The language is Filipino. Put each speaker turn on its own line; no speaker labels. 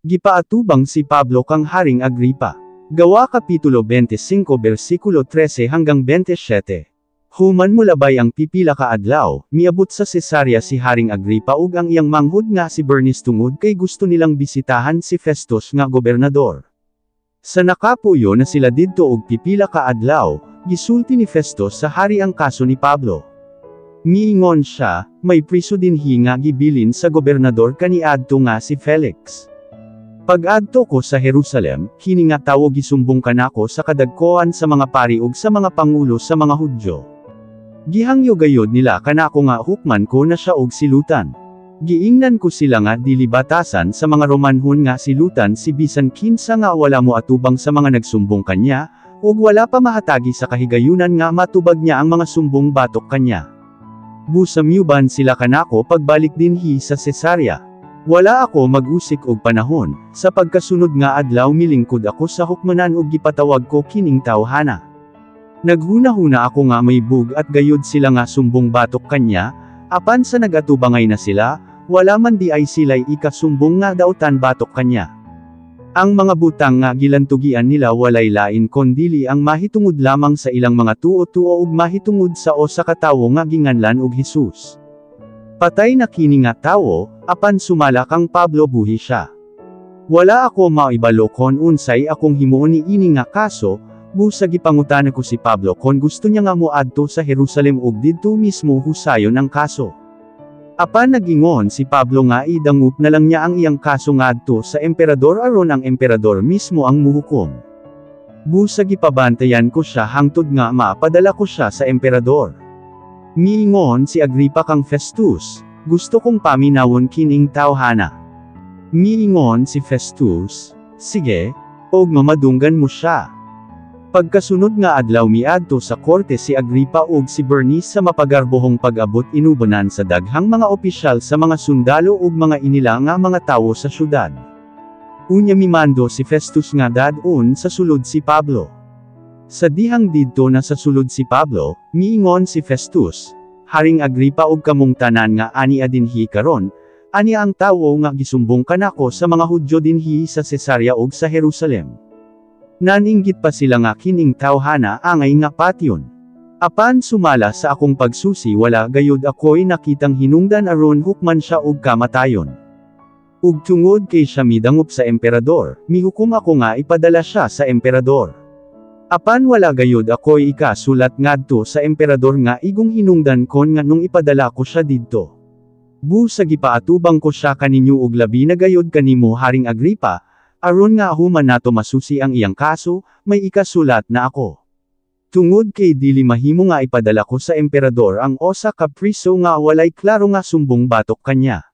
Gipaatubang si Pablo kang Haring Agripa. Gawa Kapitulo 25 versikulo 13 hanggang 27. Human mulabay ang pipila ka adlaw, miabot sa Cesarea si Haring Agripa ug ang iyang manghud nga si Bernice tungod kay gusto nilang bisitahan si Festus nga gobernador. Sa nakapuyo na sila didto og pipila ka adlaw, gisulti ni Festus sa hari ang kaso ni Pablo. Miingon siya, may priso dinhi nga gibilin sa gobernador kaniadto nga si Felix. Pag-adto ko sa Jerusalem, kini nga tawo gisumbong kanako sa kadagkoan sa mga pari ug sa mga pangulo sa mga Hudyo. Gihangyo gayod nila kanako nga hukman ko na siya og silutan. Giingnan ko sila nga dili batasan sa mga Romanhon nga silutan si bisan kinsa nga wala mo atubang sa mga nagsumbong kanya, ug wala pa mahatagi sa kahigayunan nga matubag niya ang mga sumbong batok kanya. Busamyuban sila kanako pagbalik dinhi sa Cesarea. Wala ako mag-usik og panahon, sa pagkasunod nga adlaw milingkod ako sa hukmanan ug gipatawag ko kining tawhana. Naghuna-huna ako nga may bug at gayud sila nga sumbong batok kanya, apan sa nagatubangay na sila, wala man di ay sila'y ikasumbong nga dautan batok kanya. Ang mga butang nga gilantugian nila walay lain kondili ang mahitungod lamang sa ilang mga tuo-tuo ug mahitungod sa usa ka tawo nga ginganlan og Hesus. Patay na kini nga tawo, apan sumala kang Pablo buhi siya. Wala ako maibalo kon unsay akong himuon ni ini nga kaso, busa gipangutana ko si Pablo kon gusto niya nga moadto sa Jerusalem ug didto mismo husayon ang kaso. Apan nagingon si Pablo nga idangup na lang niya ang iyang kaso ngadto sa emperador aron ang emperador mismo ang muhukom. Busa gipabantayan ko siya hangtod nga mapadala ko siya sa emperador. Miingon si Agripa kang Festus, gusto kong paminawon kining tawhana. Miingon si Festus, sige, og mamadunggan mo siya. Pagkasunod nga adlaw miadto sa korte si Agripa ug si Bernice sa mapagarbohong pag-abot inubanan sa daghang mga opisyal sa mga sundalo ug mga inila nga mga tawo sa syudad. Unya mimando si Festus nga dadun sa sulod si Pablo. Sa dihang didto na sa sulod si Pablo, miingon si Festus, Haring Agripa ug kamong tanan nga ani dinhi karon, ani ang tawo nga gisumbong kanako sa mga Hudyo dinhi sa Cesarea ug sa Jerusalem. Naninggit pa sila nga kining tawhana angay nga patyon. Apan sumala sa akong pagsusi wala gayud ako'y nakitang hinungdan aron hukman siya og kamatayon. Ug tungod kay siya midangup sa emperador, mihukom ako nga ipadala siya sa emperador. Apan wala gayud ako'y ikasulat ngadto sa emperador nga igong hinungdan kon nga nung ipadala ko siya didto. Busa gipaatubang ko siya kaninyo ug labi na gayud kanimo Haring Agripa, aron nga human nato masusi ang iyang kaso, may ikasulat na ako. Tungod kay dili mahimo nga ipadala ko sa emperador ang usa ka priso nga walay klaro nga sumbong batok kanya.